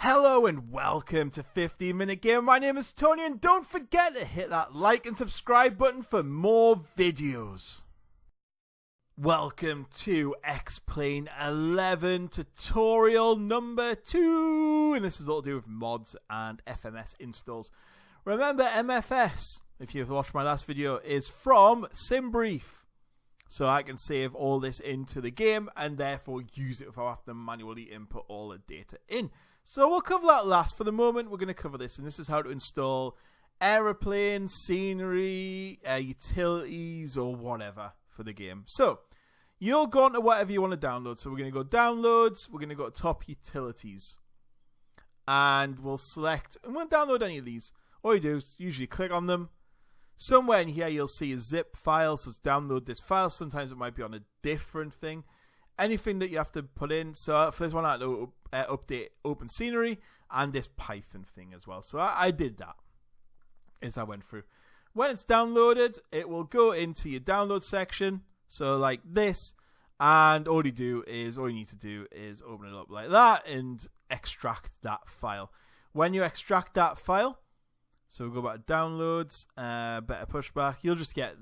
Hello and welcome to 15 Minute Gamer. My name is Tony and don't forget to hit that like and subscribe button for more videos. Welcome to X-Plane 11 tutorial number 2, and this is all to do with mods and FMS installs. Remember, MFS, if you've watched my last video, is from SimBrief. So I can save all this into the game and therefore use it without having to manually input all the data in. So we'll cover that last. For the moment, we're going to cover this, and this is how to install aeroplanes, scenery, utilities, or whatever for the game. So you'll go into whatever you want to download. So we're going to go downloads, we're going to go to top utilities, and we'll select, and we'll download any of these. All you do is usually click on them. Somewhere in here you'll see a zip file, so download this file. Sometimes it might be on a different thing. Anything that you have to put in. So for this one, I had to update Open Scenery and this Python thing as well. So I did that as I went through. When it's downloaded, it will go into your download section. So like this. And all you need to do is open it up like that and extract that file. When you extract that file, so we'll go back to downloads, better pushback. You'll just get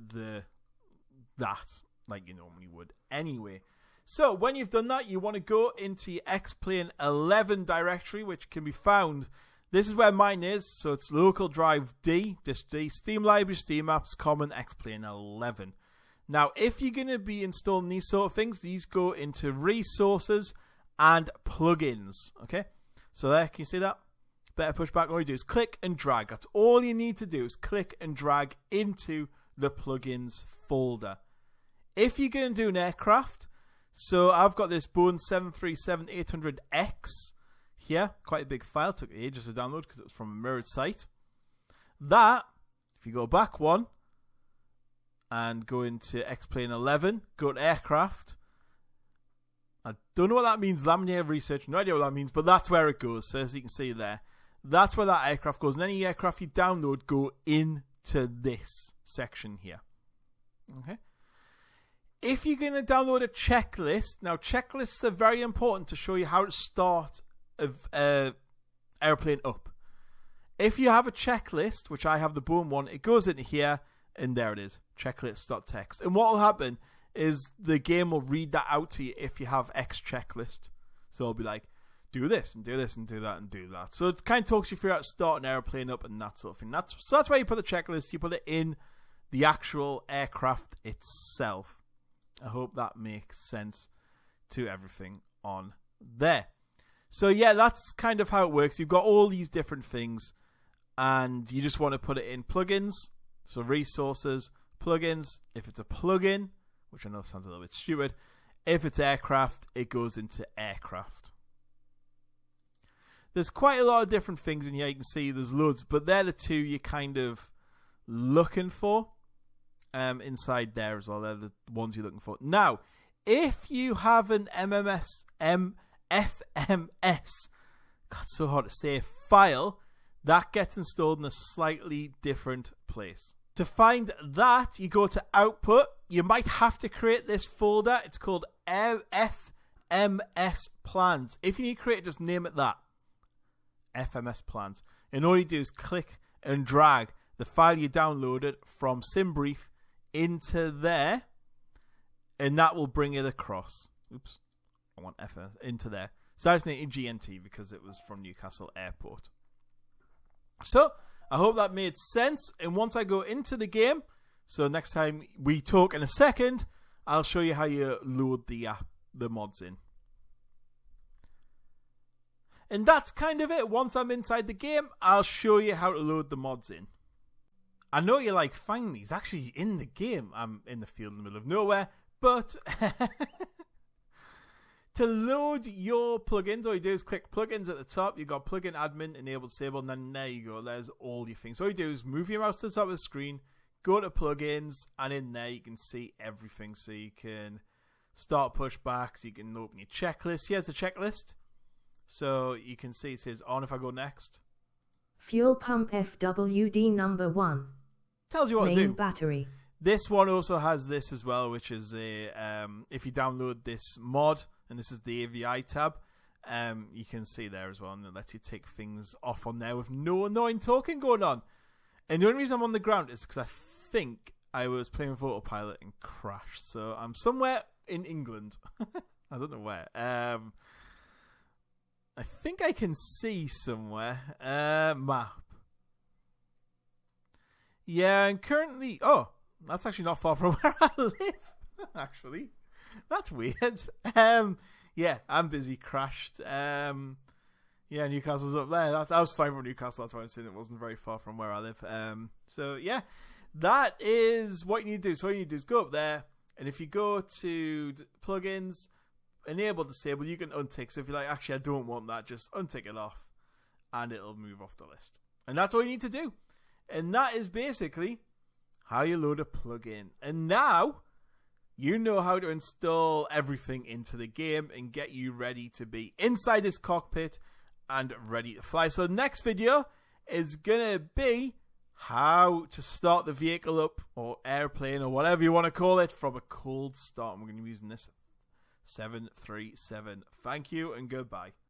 that like you normally would anyway. So when you've done that, you want to go into your X-Plane 11 directory, which can be found. This is where mine is. So it's local drive D, disk D, Steam Library, Steam Apps, Common, X-Plane 11. Now, if you're going to be installing these sort of things, these go into resources and plugins. Okay, so there, can you see that? Better pushback. All you do is click and drag. That's all you need to do is click and drag into the plugins folder. If you're going to do an aircraft, so I've got this Boeing 737-800X here. Quite a big file. Took ages to download because it was from a mirrored site. That, if you go back one and go into X-Plane 11, go to aircraft. I don't know what that means. Laminator research. No idea what that means, but that's where it goes. So as you can see there. That's where that aircraft goes. And any aircraft you download go into this section here. Okay. If you're going to download a checklist, now checklists are very important to show you how to start an airplane up. If you have a checklist, which I have the Boeing one, it goes into here, and there it is, checklist.txt. And what will happen is the game will read that out to you if you have X checklist. So it'll be like, do this, and do this, and do that, and do that. So it kind of talks you through how to start an airplane up and that sort of thing. So that's why you put the checklist. You put it in the actual aircraft itself. I hope that makes sense to everything on there. So yeah, that's kind of how it works. You've got all these different things, and you just want to put it in plugins. So resources, plugins. If it's a plugin, which I know sounds a little bit stupid, if it's aircraft, it goes into aircraft. There's quite a lot of different things in here. You can see there's loads, but they're the two you're kind of looking for. Inside there as well, they're the ones you're looking for. Now, if you have an FMS, God, so hard to say, file, that gets installed in a slightly different place. To find that, you go to output. You might have to create this folder. It's called FMS plans. If you need to create it, just name it that. FMS plans. And all you do is click and drag the file you downloaded from SimBrief into there, and that will bring it across. Oops, I want FMS into there. So I just need GNT because it was from Newcastle Airport. So I hope that made sense. And once I go into the game, so next time we talk in a second, I'll show you how you load the mods in. And that's kind of it. Once I'm inside the game, I'll show you how to load the mods in. I know you're like, finally, he's actually in the game. I'm in the field in the middle of nowhere. But to load your plugins, all you do is click plugins at the top. You've got plugin admin, enable, disable, and then there you go. There's all your things. All you do is move your mouse to the top of the screen, go to plugins, and in there you can see everything. So you can start pushbacks, you can open your checklist. Here's the checklist. So you can see it says on if I go next. Fuel pump FWD number 1. Tells you what to do. Main battery. This one also has this as well, which is a if you download this mod, and this is the AVI tab, You can see there as well, and it lets you take things off on there with no annoying talking going on. And the only reason I'm on the ground is because I think I was playing with autopilot and crashed. So I'm somewhere in England. I don't know where. I think I can see somewhere. Map. Yeah, and currently... Oh, that's actually not far from where I live, actually. That's weird. Yeah, I'm busy. Crashed. Yeah, Newcastle's up there. I was fine from Newcastle. That's why I'm saying it wasn't very far from where I live. So, yeah, that is what you need to do. So, what you need to do is go up there, and if you go to plugins, enable, disable, you can untick. So, if you're like, actually, I don't want that, just untick it off, and it'll move off the list. And that's all you need to do. And that is basically how you load a plugin. And now you know how to install everything into the game and get you ready to be inside this cockpit and ready to fly. So the next video is going to be how to start the vehicle up, or airplane, or whatever you want to call it, from a cold start. And we're going to be using this 737. Thank you and goodbye.